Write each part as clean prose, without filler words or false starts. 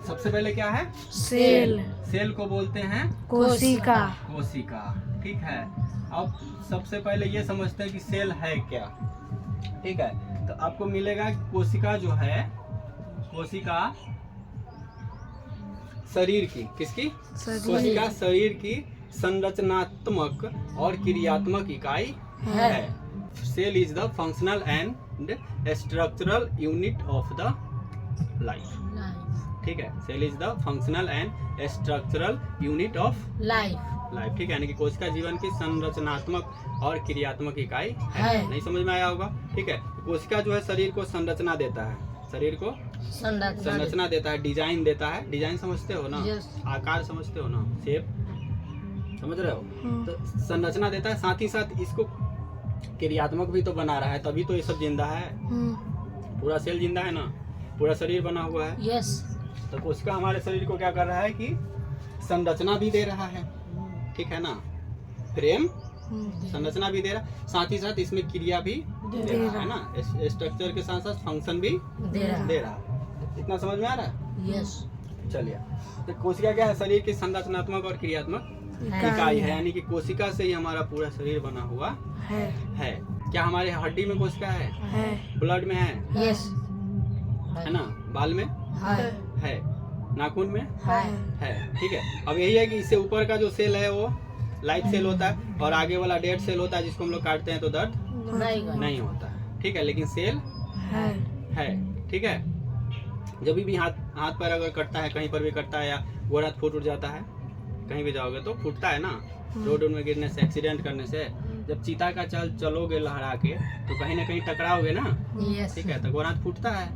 सबसे पहले क्या है? सेल। सेल को बोलते हैं कोशिका। कोशिका। ठीक है, अब सबसे पहले ये समझते हैं कि सेल है क्या। ठीक है, तो आपको मिलेगा कि कोशिका जो है, कोशिका शरीर की, किसकी? कोशिका शरीर की संरचनात्मक और क्रियात्मक इकाई है। Cell is the functional and structural unit of the life. ठीक है, cell is the functional and structural unit of life. ठीक है, यानी कि कोशिका जीवन की संरचनात्मक और क्रियात्मक इकाई है। नहीं समझ में आया होगा? ठीक है, कोशिका जो है शरीर को संरचना देता है, शरीर को संरचना देता है, डिजाइन देता है। डिजाइन समझते हो ना? आकार समझते हो ना? शेप समझ रहे हो? तो संरचना देता है, साथ ही साथ इसको क्रियात्मक भी तो बना रहा है, तभी तो ये सब जिंदा है। पूरा सेल जिंदा है ना, पूरा शरीर बना हुआ है। यस। तो कोशिका हमारे शरीर को क्या कर रहा है कि संरचना भी दे रहा है। ठीक है ना, फ्रेम संरचना भी दे रहा है, साथ ही साथ इसमें क्रिया भी दे रहा है ना, स्ट्रक्चर के साथ साथ फंक्शन भी दे रहा है। इतना समझ में आ रहा है? यस। चलिए, तो कोशिका क्या है? शरीर की संरचनात्मक और क्रियात्मक इकाई है, यानी कि कोशिका से ही हमारा पूरा शरीर बना हुआ है। क्या हमारे हड्डी में कोशिका है? ब्लड में है? यस। है ना, बाल में है, नाखून में है। ठीक है, अब यही है कि इससे ऊपर का जो सेल है वो लाइफ सेल होता है, और आगे वाला डेड सेल होता है, जिसको हम लोग काटते हैं तो दर्द नहीं होता है। ठीक है, लेकिन सेल है। ठीक है, जब भी हाथ पैर अगर कटता है, कहीं पर भी कटता है, या गोड़ हाथ फूट जाता है, कहीं भी जाओगे तो फूटता है ना, रोड में गिरने से, एक्सीडेंट करने से। जब चीता का चलोगे लहरा के तो कहीं ना कहीं टकराओगे ना। ठीक है, तो गोड़ हाथ फूटता है,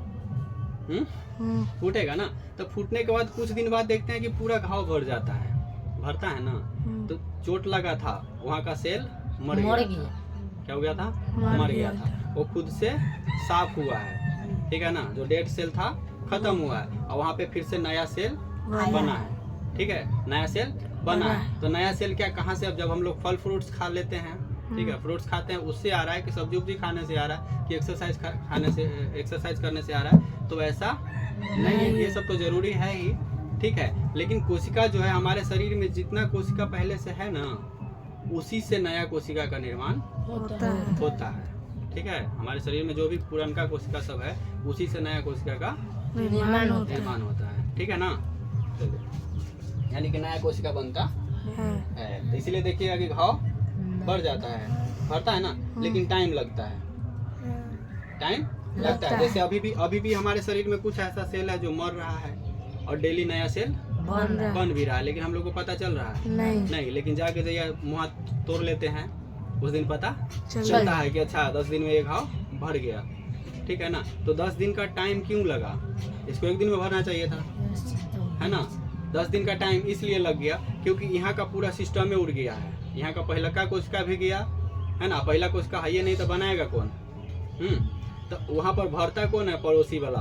फूटेगा ना। तो फूटने के बाद कुछ दिन बाद देखते हैं कि पूरा घाव भरता है ना। तो चोट लगा था, वहाँ का सेल मर गया। क्या हो गया था? मर गया था। वो खुद से साफ हुआ है। ठीक है ना, जो डेड सेल था खत्म हुआ है, और वहाँ पे फिर से नया सेल बना है। ठीक है, नया सेल बना है। तो नया सेल क्या, कहाँ से? अब जब हम लोग फल फ्रूट्स खा लेते हैं, ठीक है, फ्रूट्स खाते हैं, उससे आ रहा है कि सब्जी उब्जी खाने से आ रहा है, कि एक्सरसाइज करने से आ रहा है? तो ऐसा नहीं, ये सब तो जरूरी है ही। ठीक है, लेकिन कोशिका जो है हमारे शरीर में, जितना कोशिका पहले से है ना, उसी से नया कोशिका का निर्माण होता है। ठीक है, हमारे शरीर में जो भी पुरानका कोशिका सब है, उसी से नया कोशिका का निर्माण होता है। ठीक है ना, यानी कि नया कोशिका बनता है। तो इसीलिए देखिएगा कि घाव बढ़ जाता है, भरता है ना, लेकिन टाइम लगता है। जैसे अभी भी हमारे शरीर में कुछ ऐसा सेल है जो मर रहा है, और डेली नया सेल बन भी रहा है, लेकिन हम लोग को पता चल रहा है नहीं। लेकिन जाके जब मुँह तोड़ लेते हैं, उस दिन पता चलता है कि अच्छा 10 दिन में ये घाव भर गया। ठीक है ना, तो 10 दिन का टाइम क्यों लगा? इसको एक दिन में भरना चाहिए था, है ना। 10 दिन का टाइम इसलिए लग गया क्योंकि यहाँ का पूरा सिस्टम में उड़ गया है। यहाँ का पहला का कोशिका भी गया है ना, पहला कोशिका है ये नहीं तो बनाएगा कौन? तो वहाँ पर भरता कौन है? पड़ोसी वाला,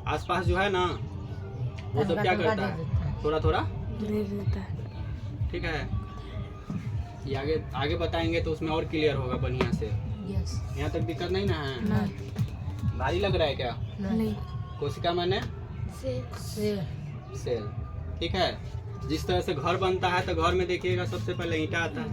आसपास जो है ना, वो सब क्या करता है? थोड़ा थोड़ा दे देता है। ठीक है, ये आगे बताएंगे तो उसमें और क्लियर होगा बढ़िया से। यहाँ तक दिक्कत नहीं ना है? भारी लग रहा है क्या? नहीं। कोशिका माने सेल। ठीक है, जिस तरह से घर बनता है, तो घर में देखिएगा सबसे पहले ईंटा आता है,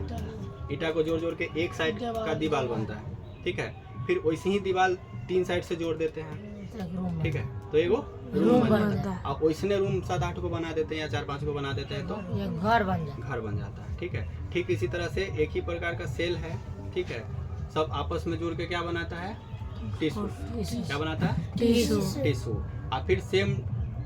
ईंटा को जोड़ जोड़ के एक साइड का दीवार बनता है। ठीक है, फिर वैसे ही दीवार 3 साइड से जोड़ देते हैं। ठीक है, तो एगो रूम बनता है। आप वैसने रूम 7-8 को बना देते हैं, या 4-5 को बना देते हैं, तो घर बन जाता है। ठीक है, ठीक इसी तरह से एक ही प्रकार का सेल है। ठीक है, सब आपस में जुड़ के क्या बनाता है? टिश्यू। क्या बनाता है? टिश्यू। और फिर सेम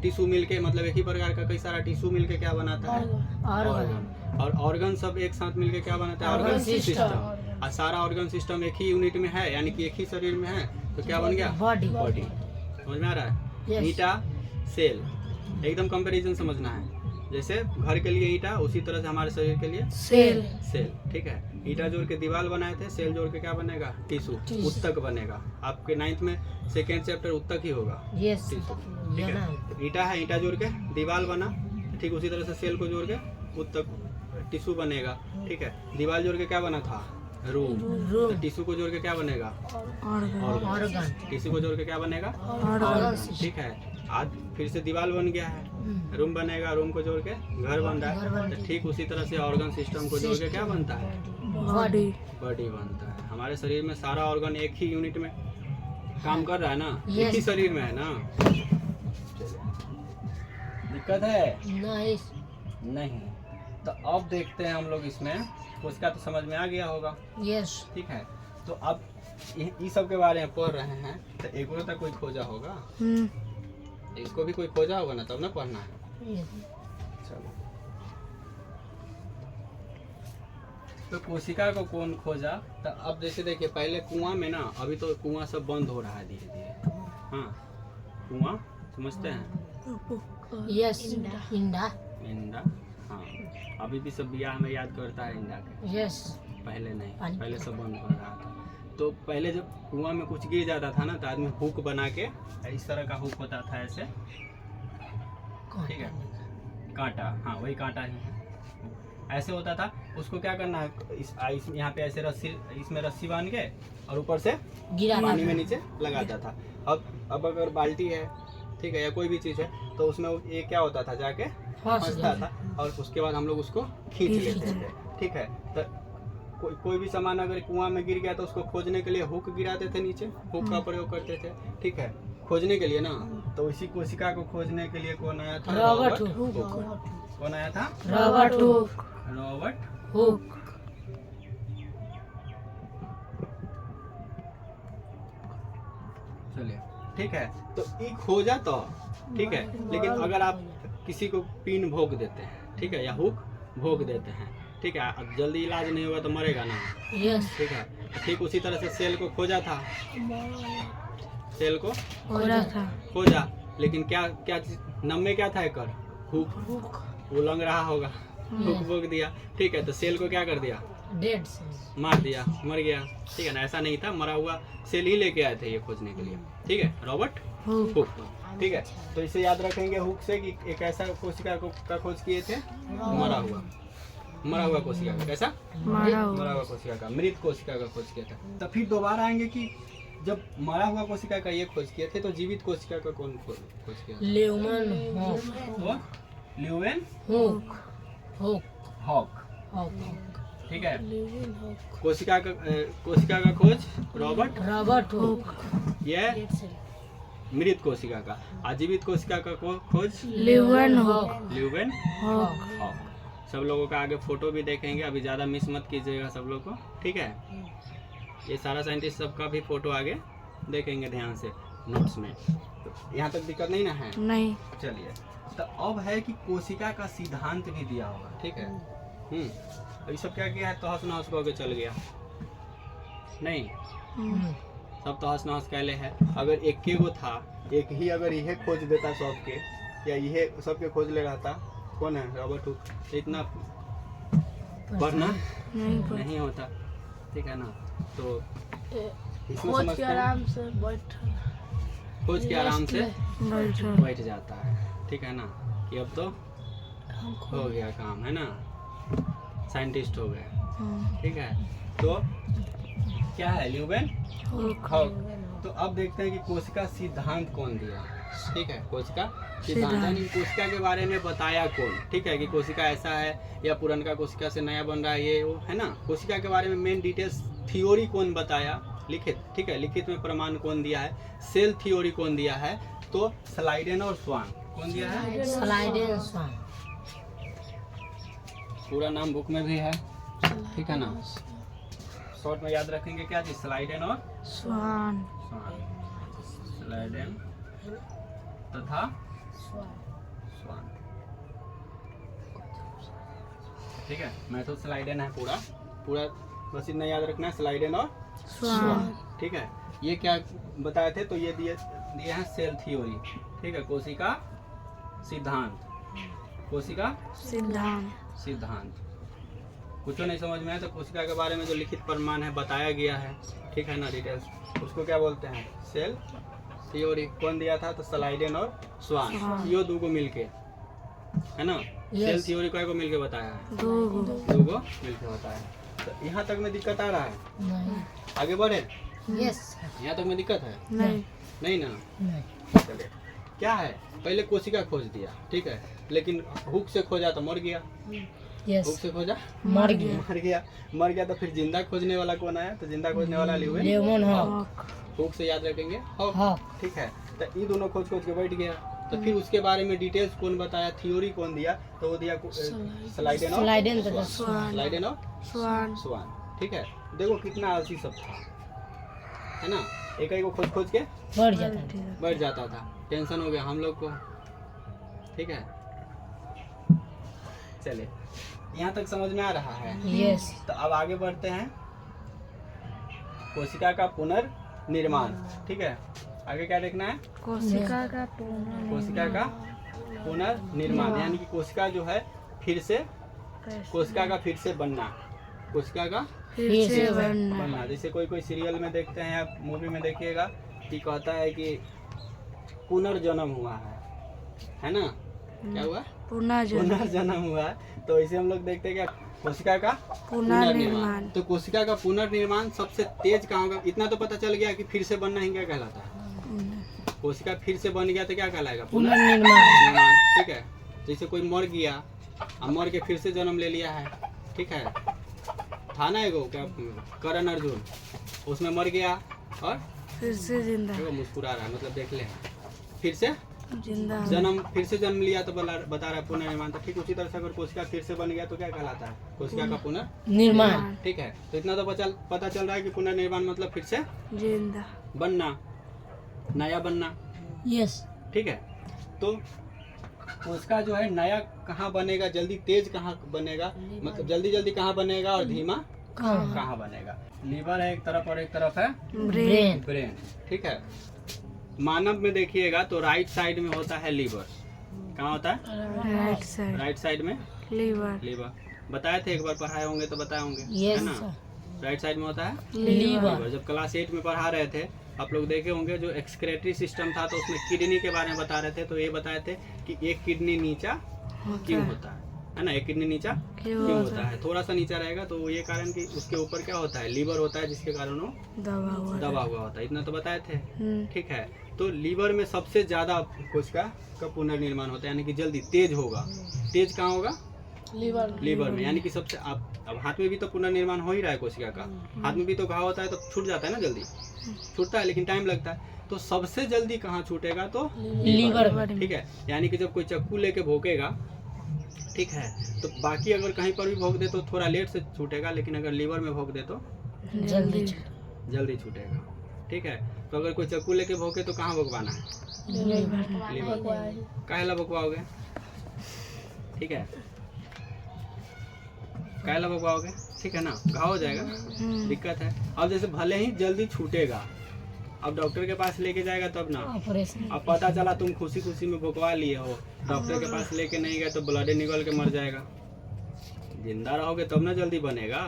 टिश्यू मिलके, मतलब एक ही प्रकार का कई सारा टिश्यू मिलके क्या बनाता है? ऑर्गन। और ऑर्गन सब एक साथ मिलके क्या बनाता है? Organ system. और सारा ऑर्गन सिस्टम एक ही यूनिट में है, यानी कि एक ही शरीर में है, तो क्या बन गया? बॉडी। समझ में आ रहा है? ईंटा सेल, एकदम कंपैरिजन समझना है। जैसे घर के लिए ईंटा, उसी तरह से हमारे शरीर के लिए सेल। ठीक है, ईंटा जोड़ के दीवार बनाए थे, सेल जोड़ के क्या बनेगा? टिश्यू, उत्तक बनेगा। आपके 9th में 2nd चैप्टर उत्तक ही होगा। टिश्यू। ठीक है, ईंटा है, ईंटा जोड़ के दीवार बना, ठीक उसी तरह से सेल को जोड़ के उत्तक टिश्यू बनेगा। ठीक है, दीवार जोड़ के क्या बना था? रूम। तो टिश्यू को जोड़ के क्या बनेगा? ऑर्गन। टिश्यू को जोड़ के क्या बनेगा? ऑर्गन। ठीक है, आज फिर से दीवार बन गया है, रूम बनेगा, रूम को जोड़ के घर बन रहा है। तो ठीक उसी तरह से ऑर्गन सिस्टम को जोड़ के क्या बनता है, बॉडी। बॉडी बनता है। हमारे शरीर में सारा ऑर्गन एक ही यूनिट में काम कर रहा है ना, Yes. एक ही शरीर में है ना। दिक्कत है नहीं। तो अब देखते हैं हम लोग इसमें, उसका तो समझ में आ गया होगा, यस। ठीक है। तो अब ये सब के बारे में पढ़ रहे हैं, तो एक और तक कोई खोजा होगा, इसको भी कोई खोजा होगा ना, तब ना पढ़ना है। चलो, तो कोशिका को कौन खोजा? तो अब जैसे देखिए, पहले कुआं में ना, अभी तो कुआं सब बंद हो रहा है धीरे धीरे। हाँ, कुआं समझते हैं, यस। इंडा। इंडा। हाँ, अभी भी सब ब्याह में याद करता है इंडा के। यस। पहले नहीं, पहले सब बंद कर रहा था। तो पहले जब कुआं में कुछ गिर जाता था ना, तो आदमी हुक बना के, इस तरह का हुक होता था ऐसे, ठीक है, कांटा, हाँ वही कांटा ही है, ऐसे होता था। उसको क्या करना है, यहाँ पे ऐसे रस्सी, इसमें रस्सी बांध के और ऊपर से गिरा पानी में नीचे लगाता था। अब अगर बाल्टी है, ठीक है, या कोई भी चीज़ है, तो उसमें ये क्या होता था, जाके फंसता था, और उसके बाद हम लोग उसको खींच लेते थे, ठीक है। तो कोई भी सामान अगर कुआं में गिर गया तो उसको खोजने के लिए हुक गिराते थे नीचे, हुक का प्रयोग करते थे, ठीक है, खोजने के लिए ना। तो इसी कोशिका को खोजने के लिए कौन आया था? Robert Hooke. कौन आया था? Robert Hooke. Robert Hooke. चलिए, ठीक है। तो ये खोजा तो, ठीक है, लेकिन अगर आप किसी को पिन भोग देते हैं, ठीक है, या हुक भोग देते हैं, ठीक है, अब जल्दी इलाज नहीं होगा तो मरेगा ना, यस। ठीक है। ठीक उसी तरह से सेल को खोजा था, सेल को खोजा, लेकिन क्या क्या नाम में क्या था एकर? हुक। वो लंग रहा होगा, हुक भोग दिया, ठीक है। तो सेल को क्या कर दिया? डेड। मार दिया, मर गया, ठीक है ना। ऐसा नहीं था, मरा हुआ सेल ही लेके आए थे ये खोजने के लिए, ठीक है, रॉबर्ट हुक, ठीक है। तो इसे याद रखेंगे हुक से कि एक ऐसा कोशिका का खोज किए थे, मरा हुआ कोशिका का। कैसा? मरा हुआ कोशिका का, मृत कोशिका का खोज किया था। तो फिर दोबारा आएंगे कि जब मरा हुआ कोशिका का ये खोज किए थे, तो जीवित कोशिका का कौन खोज किया? ल्यूमन ल्यूवेन हॉक। ठीक है। कोशिका का खोज रॉबर्ट हुक। ये मृत कोशिका का। आजीवित कोशिका का खोज ल्यूवेन हॉक। सब लोगों का आगे फोटो भी देखेंगे, अभी ज़्यादा मिस मत कीजिएगा सब लोग को, ठीक है। ये सारा साइंटिस्ट सबका भी फोटो आगे देखेंगे ध्यान से नोट्स में। तो यहाँ तक दिक्कत नहीं ना है? नहीं। चलिए, तो अब है कि कोशिका का सिद्धांत भी दिया होगा, ठीक है। अभी सब क्या किया है, तहस नहस को आगे चल गया नहीं, सब तहस नहस कहले है। अगर एक के गो था, एक ही अगर यह खोज देता सबके, या यह सबके खोज ले रहा था, कौन है? Robert Hooke. इतना पढ़ना नहीं होता, ठीक है ना। तो इसमें खोज के आराम से बैठ जाता है, ठीक है ना, कि अब तो हो गया काम, है ना, साइंटिस्ट हो गए, ठीक है। तो क्या है? Leeuwenhoek. तो अब देखते हैं कि कोशिका सिद्धांत कौन दिया, ठीक है। कोशिका सिद्धांत यानी कोशिका के बारे में बताया कौन, ठीक है, कि कोशिका ऐसा है या पुरनका कोशिका से नया बन रहा है, ये वो, है ना। कोशिका के बारे में मेन डिटेल्स, थ्योरी कौन बताया, लिखित, ठीक है, लिखित में प्रमाण कौन दिया है, सेल थ्योरी कौन दिया है, तो स्लाइडेन और स्वान कौन दिया है? स्लाइडेन स्वान। पूरा नाम बुक में भी है, ठीक है ना। शॉर्ट में याद रखेंगे क्या चीज? स्लाइडेन और स्वान। स्लाइडेन तथा स्वान, ठीक है। मेथड स्लाइडेन है पूरा बस इतना याद रखना है, स्लाइडेन और स्वान, ठीक है। ये क्या बताए थे? तो ये दिए हैं सेल थ्योरी, ठीक है। कोशिका सिद्धांत, कोशिका सिद्धांत। कुछ नहीं समझ में आया तो कोशिका के बारे में जो लिखित प्रमाण है, बताया गया है, ठीक है ना, डिटेल्स, उसको क्या बोलते हैं? Cell theory. कौन दिया था? तो स्लाइडेन और स्वान, यो दो को मिलके, है ना। सेल थ्योरी को मिलके बताया है, दो को मिलके बताया है। तो यहाँ तक में दिक्कत आ रहा है? नहीं। आगे बढ़े? यस। यहाँ तक में दिक्कत है? नहीं ना। नहीं। चलिए, क्या है, पहले कोशिका खोज दिया, ठीक है, लेकिन हुक से खोजा तो मर गया, यस हुक से खोजा मर गया मर गया तो फिर जिंदा खोजने वाला कौन आया, तो जिंदा खोजने वाला लिवे लेमन हॉक हुक से याद रखेंगे हॉक, हॉक ठीक है। तो ये दोनों खोज खोज के बैठ गया, तो फिर उसके बारे में डिटेल्स कौन बताया, थ्योरी कौन दिया, तो वो दिया स्लाइडेन और स्वान, ठीक है। देखो कितना आलसी सब था, है ना, एक को खोज खोज के बढ़ जाता था, टेंशन हो गया हम लोग को, ठीक है। चले यहाँ तक समझ में आ रहा है। यस तो अब आगे बढ़ते हैं, कोशिका का पुनर्निर्माण, ठीक है। आगे क्या देखना है, कोशिका का पुनर्निर्माण, यानी कि कोशिका जो है फिर से, कोशिका का फिर से बनना, कोशिका का फिर से बनना। जैसे कोई सीरियल में देखते हैं या मूवी में देखिएगा कि कहता है कि पुनर्जन्म हुआ है ना, क्या हुआ, पुनर्जन्म हुआ है। तो इसे हम लोग देखते हैं क्या, कोशिका का पुनर्निर्माण। तो कोशिका का पुनर्निर्माण सबसे तेज कहाँ होगा, इतना तो पता चल गया कि फिर से बनना ही क्या कहलाता है, कोशिका फिर से बन गया तो क्या कहलाएगा, पुनर्निर्माण, ठीक है। जैसे कोई मर गया, अब मर के फिर से जन्म ले लिया है, ठीक है, था ना एगो क्या करण अर्जुन, उसमें मर गया और फिर से जिंदा, देखो मुस्कुरा रहा है, मतलब देख ले, फिर से जन्म, फिर से जन्म लिया तो बता रहा है पुनर्निर्माण। तो ठीक उसी तरह से अगर कोशिका फिर से बन गया तो क्या कहलाता है, कोशिका का पुनर्निर्माण, ठीक है। तो इतना तो पता चल रहा है कि पुनर्निर्माण मतलब फिर से जिंदा बनना, नया बनना, यस, ठीक है। तो कोशिका जो है नया कहाँ बनेगा, जल्दी तेज कहाँ बनेगा, मतलब जल्दी जल्दी कहाँ बनेगा और धीमा कहाँ बनेगा। लीवर है एक तरफ और एक तरफ है ब्रेन, ठीक है। मानव में देखिएगा तो राइट साइड में होता है लीवर, कहाँ होता है, राइट साइड में लीवर, बताए थे एक बार पढ़ाए होंगे तो बताए होंगे, है ना, राइट साइड में होता है लीवर। जब क्लास 8 में पढ़ा रहे थे आप लोग देखे होंगे, जो एक्सक्रेटरी सिस्टम था तो उसमें किडनी के बारे में बता रहे थे, तो ये बताए थे कि एक किडनी नीचा क्यों होता है ना, एक किडनी नीचा क्यों होता है, थोड़ा सा नीचा रहेगा तो ये कारण कि उसके ऊपर क्या होता है, लीवर होता है, जिसके कारण वो दबा हुआ होता है, इतना तो बताए थे, ठीक है। तो लीवर में सबसे ज्यादा कोशिका का पुनर्निर्माण होता है, यानी कि जल्दी तेज होगा, तेज कहाँ होगा, लीवर में, यानी कि सबसे अब हाथ में भी तो पुनर्निर्माण हो ही रहा है कोशिका का, हाथ में भी तो घाव होता है तो छूट जाता है ना, जल्दी छूटता है लेकिन टाइम लगता है, तो सबसे जल्दी कहाँ छूटेगा, तो लीवर, ठीक है। यानी कि जब कोई चक्कू लेके भोंकेगा, ठीक है, तो बाकी अगर कहीं पर भी भोंक दे तो थोड़ा लेट से छूटेगा, लेकिन अगर लीवर में भोंक दे तो जल्दी छूटेगा, ठीक है। तो अगर कोई चक्कू लेके भोंके तो कहाँ भोंकवाना है, लीवर, काहेला भोंकवाओगे, ठीक है, काहेला भोंकवाओगे, ठीक है ना, घाव हो जाएगा, दिक्कत है। अब जैसे भले ही जल्दी छूटेगा, अब डॉक्टर के पास लेके जाएगा तब ना, अब पता चला तुम खुशी खुशी में भोंकवा लिए हो, डॉक्टर के पास लेके नहीं गए तो ब्लड निकल के मर जाएगा, जिंदा रहोगे तब ना जल्दी बनेगा,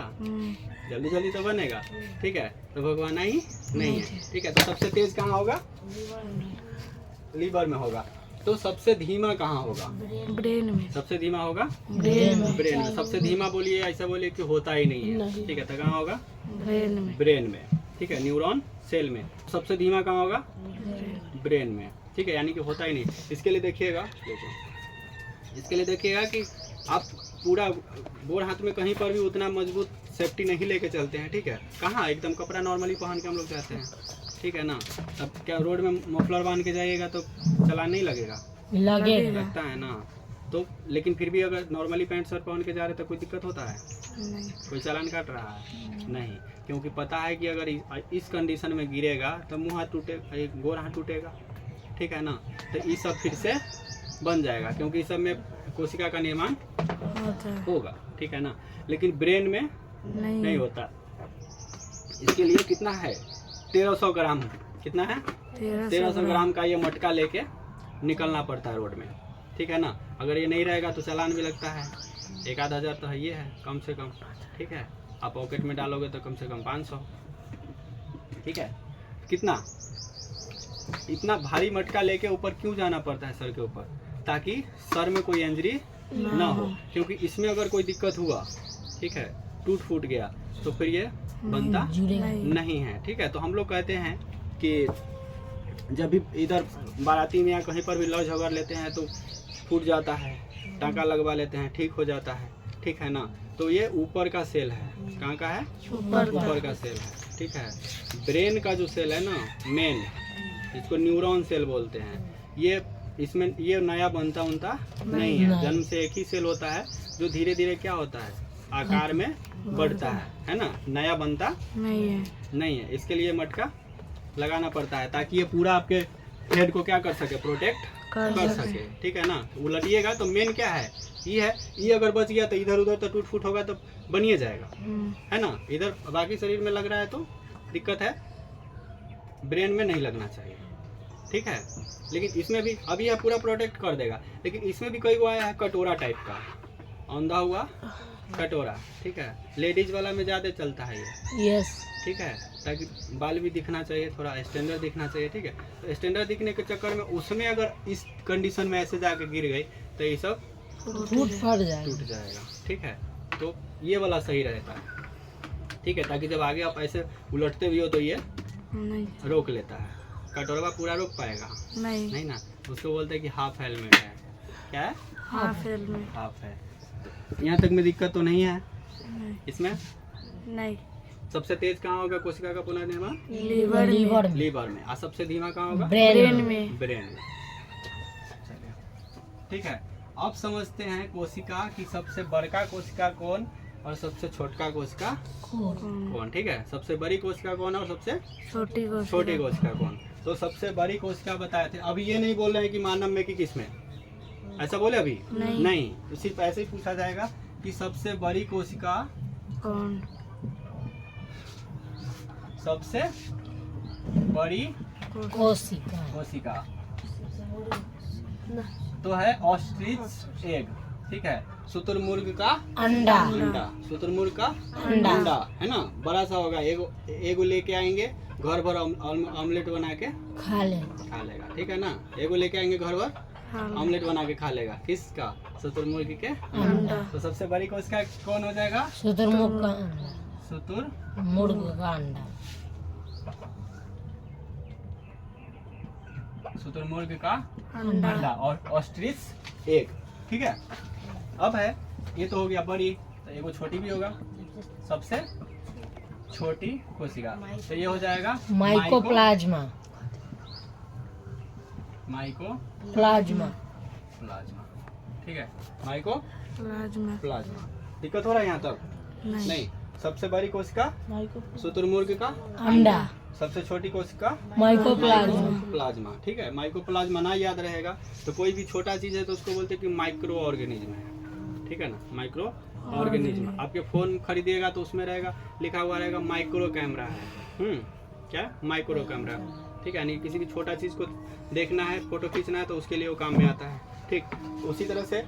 जल्दी तो बनेगा, ठीक है। तो भगवाना ही नहीं है, ठीक है। तो सबसे तेज कहाँ होगा, लीवर में होगा। तो सबसे धीमा कहाँ होगा, ब्रेन में, सबसे धीमा होगा ब्रेन में। सबसे धीमा बोलिए, ऐसा बोलिए कि होता ही नहीं है, ठीक है। तो कहाँ होगा, ब्रेन में, ठीक है, न्यूरॉन सेल में। सबसे धीमा कहाँ होगा, ब्रेन में, ठीक है, यानी कि होता ही नहीं। इसके लिए देखिएगा, इसके लिए देखिएगा कि आप पूरा गोर हाथ में कहीं पर भी उतना मजबूत सेफ्टी नहीं लेके चलते हैं, ठीक है। कहाँ एकदम कपड़ा नॉर्मली पहन के हम लोग जाते हैं, ठीक है ना। अब क्या रोड में मफलर बांध के जाइएगा तो चलान नहीं लगेगा, लगता है ना। तो लेकिन फिर भी अगर नॉर्मली पैंट शर्ट पहन के जा रहे तो कोई दिक्कत होता है, कोई चालान काट रहा है नहीं, क्योंकि पता है कि अगर इस कंडीशन में गिरेगा तो मुँह हाथ टूटेगा, एक गोर हाथ टूटेगा, ठीक है ना। तो ये सब फिर से बन जाएगा, क्योंकि इस सब में कोशिका का निर्माण होगा, ठीक है ना। लेकिन ब्रेन में नहीं होता। इसके लिए कितना है, 1300 ग्राम, कितना है 1300 ग्राम का ये मटका लेके निकलना पड़ता है रोड में, ठीक है ना। अगर ये नहीं रहेगा तो चालान भी लगता है, 1-आध हज़ार तो है, ये है कम से कम, ठीक है। आप पॉकेट में डालोगे तो कम से कम 500, ठीक है। कितना, इतना भारी मटका लेके ऊपर क्यों जाना पड़ता है सर के ऊपर, ताकि सर में कोई इंजरी ना हो, क्योंकि इसमें अगर कोई दिक्कत हुआ, ठीक है, टूट फूट गया तो फिर ये बनता नहीं है, ठीक है। तो हम लोग कहते हैं कि जब भी इधर बाराती में या कहीं पर भी लव झगड़ लेते हैं तो फूट जाता है, टाँका लगवा लेते हैं, ठीक हो जाता है, ठीक है ना। तो ये ऊपर का सेल है, कहाँ का है? ऊपर का सेल है, ठीक है। ब्रेन का जो सेल है ना मेन, इसको न्यूरॉन सेल बोलते हैं। ये इसमें ये नया बनता उनता नहीं है, जन्म से एक ही सेल होता है जो धीरे धीरे क्या होता है, आकार में बढ़ता है ना। नया बनता नहीं है। इसके लिए मटका लगाना पड़ता है ताकि ये पूरा आपके हेड को क्या कर सके, प्रोटेक्ट कर सके, ठीक है ना। उलटिएगा तो मेन क्या है, ये है। ये अगर बच गया तो इधर उधर तो टूट फूट होगा तो बनिए जाएगा, है ना। इधर बाकी शरीर में लग रहा है तो दिक्कत है, ब्रेन में नहीं लगना चाहिए, ठीक है। लेकिन इसमें भी अभी यह पूरा प्रोटेक्ट कर देगा, लेकिन इसमें भी कई वो आया है कटोरा टाइप का, औंधा हुआ कटोरा, ठीक है। लेडीज वाला में ज़्यादा चलता है ये, यस, ठीक है, ताकि बाल भी दिखना चाहिए, थोड़ा स्टैंडर्ड दिखना चाहिए, ठीक है। तो स्टैंडर्ड दिखने के चक्कर में उसमें अगर इस कंडीशन में ऐसे जाके गिर गई तो ये सब टूट जाएगा, ठीक है। तो ये वाला सही रहता है, ठीक है, ताकि जब आगे आप ऐसे उलटते भी हो तो ये रोक लेता है। कटोरा पूरा रोक पाएगा नहीं ना, उसको बोलते हैं कि हाफ हेलमेट है। क्या है? हाफ हेलमेट, हाफ है। यहाँ तक में दिक्कत तो नहीं है इसमें? नहीं। सबसे तेज कहाँ होगा कोशिका का पुनर्निर्माण? लीवर में। और सबसे धीमा कहाँ होगा? ब्रेन में। चलिए, ठीक है। अब समझते हैं कोशिका की सबसे बड़का कोशिका कौन और सबसे छोटका कोशिका कौन, ठीक है। सबसे बड़ी कोशिका कौन और सबसे छोटी कोशिका कौन? तो सबसे बड़ी कोशिका बताए थे। अभी ये नहीं बोल रहे हैं कि मानव में कि किसमें, ऐसा बोले अभी नहीं। तो सिर्फ ऐसे ही पूछा जाएगा कि सबसे बड़ी कोशिका कौन, सबसे बड़ी कोशिका तो है ऑस्ट्रिच एग, ठीक है। शुतुरमुर्ग का अंडा, शुतुरमुर्ग का अंडा है ना, बड़ा सा होगा। एगो लेके आएंगे घर भर, ऑमलेट बना के खा लेगा, ठीक है ना। एगो लेके आएंगे घर भर, ऑमलेट बना के खा लेगा। किसका? शुतुरमुर्ग के अंडा। तो सबसे बड़ी कोशिका कौन हो जाएगा? शुतुरमुर्ग का अंडा। शुतुरमुर्ग का अंडा और ऑस्ट्रिच एग, ठीक है। अब है, ये तो हो गया बड़ी, तो एगो छोटी भी होगा। सबसे छोटी कोशिका तो ये हो जाएगा माइकोप्लाज्मा, ठीक है। माइकोप्लाज्मा। दिक्कत हो रहा है यहाँ तक? नहीं। सबसे बड़ी कोशिका शुतुरमुर्ग का अंडा, सबसे छोटी कोशिका माइकोप्लाज्मा, ठीक है। माइकोप्लाज्मा ना याद रहेगा तो कोई भी छोटा चीज है तो उसको बोलते हैं कि माइक्रो ऑर्गेनिज्म है, ठीक है ना। Micro organism. आपके फोन खरीदिएगा तो उसमें रहेगा, लिखा हुआ रहेगा माइक्रो कैमरा है, क्या? माइक्रो कैमरा, ठीक है। यानी किसी भी छोटा चीज को देखना है, फोटो खींचना है तो उसके लिए वो काम में आता है, ठीक। उसी तरह से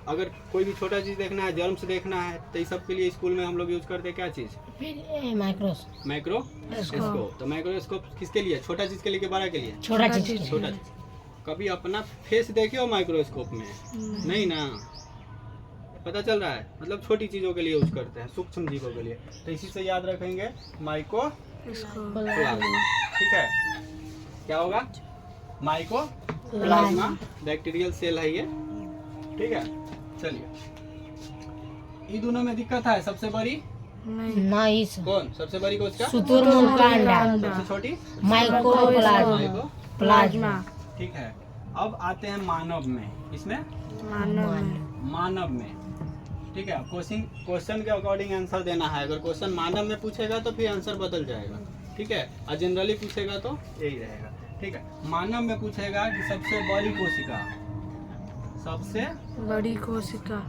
अगर कोई भी छोटा चीज देखना है, जर्म्स देखना है, तो इस सब के लिए स्कूल में हम लोग यूज करते हैं क्या चीज? माइक्रोस्कोप। तो माइक्रोस्कोप किसके लिए? छोटा चीज के लिए कि बड़ा के लिए? छोटा चीज। कभी अपना फेस देखे हो माइक्रोस्कोप में? नहीं ना, पता चल रहा है। मतलब छोटी चीजों के लिए यूज करते हैं, सूक्ष्म जीवों के लिए। तो इसी से याद रखेंगे माइकोप्लाज्मा, ठीक है। क्या होगा? माइकोप्लाज्मा बैक्टीरियल सेल है ये, ठीक है। चलिए, ये दोनों में दिक्कत है। सबसे बड़ी नहीं कौन? सबसे बड़ी कोशिका शुतुरमुर्ग का अंडा, सबसे छोटी माइकोप्लाज्मा, ठीक है। अब आते हैं मानव में। इसमें मानव में, ठीक है। क्वेश्चन के अकॉर्डिंग आंसर देना है। अगर क्वेश्चन मानव में पूछेगा तो फिर आंसर बदल जाएगा, ठीक है। और जनरली पूछेगा तो यही रहेगा, ठीक है। मानव में पूछेगा कि सबसे बड़ी कोशिका, सबसे बड़ी कोशिका,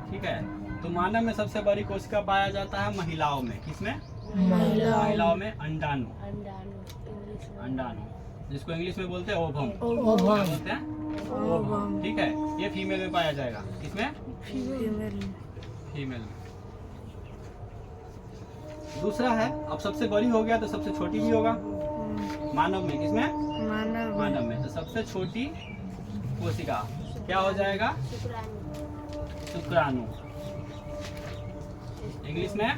ठीक है। तो मानव में सबसे बड़ी कोशिका पाया जाता है महिलाओं में। किसमें? महिलाओं में अंडाणु, जिसको इंग्लिश में बोलते हैं ओवम, बोलते हैं ओवम, ठीक है। ये फीमेल में पाया जाएगा। किसमें? फीमेल में। दूसरा है, अब सबसे बड़ी हो गया तो सबसे छोटी भी होगा मानव में। किसमें? मानव में। तो सबसे छोटी कोशिका क्या हो जाएगा? शुक्राणु, इंग्लिश में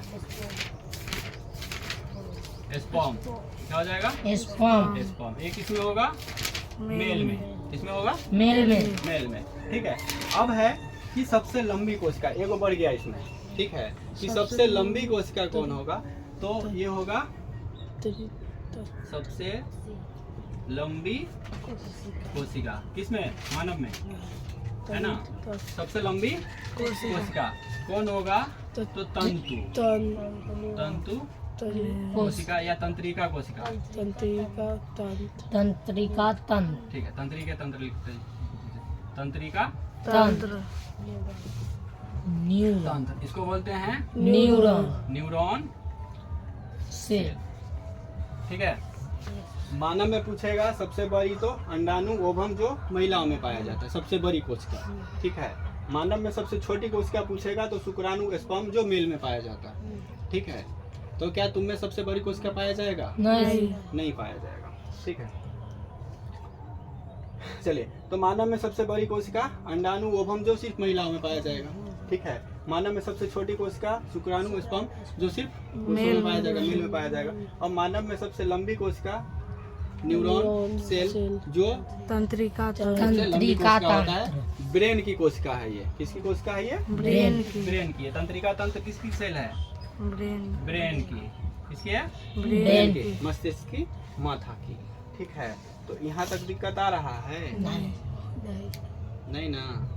स्पर्म। क्या हो जाएगा? स्पर्म। स्पर्म। एक किसमें होगा? मेल में। किसमें होगा? मेल में। मेल में। ठीक है। अब है कि सबसे लंबी कोशिका, एगो बढ़ गया इसमें। ठीक है, कि सबसे लंबी कोशिका कौन होगा? तो ये होगा सबसे लंबी कोशिका। किसमें? मानव में, है ना? सबसे लंबी कोशिका कौन होगा? तो तंतु। तंतु कोशिका या तंत्रिका कोशिका। तंत्रिका तंत्र। ठीक है, तंत्रिका तंत्र लिखते हैं। तंत्रिका तंत्र। न्यूरॉन। तंत्र, इसको बोलते हैं न्यूरॉन। Neuron cell. ठीक है। मानव में पूछेगा सबसे बड़ी तो अंडाणु ओवम जो महिलाओं में पाया जाता है, सबसे बड़ी कोशिका। ठीक है। मानव में सबसे छोटी कोशिका पूछेगा तो शुक्राणु स्पर्म जो मेल में पाया जाता है। ठीक है। तो क्या तुम में सबसे बड़ी कोशिका पाया जाएगा? नहीं पाया जाएगा। ठीक है। चलिए, तो मानव में सबसे बड़ी कोशिका अंडाणु ओवम जो सिर्फ महिलाओं में पाया जाएगा। ठीक है। मानव में सबसे छोटी कोशिका शुक्राणु स्पर्म जो सिर्फ पुरुषों में पाया जाएगा, मेल में पाया जाएगा। और मानव में सबसे लंबी कोशिका न्यूरॉन सेल जो तंत्रिका सबसे लंबी कोशिका होता है। ब्रेन की कोशिका है ये। किसकी कोशिका है ये? ब्रेन की। ब्रेन की है। तंत्रिका तंत्र किसकी सेल है? ब्रेन की। किसकी है? ब्रेन की। मस्तिष्क की, माथा की। ठीक है। तो यहाँ तक दिक्कत आ रहा है? नहीं ना।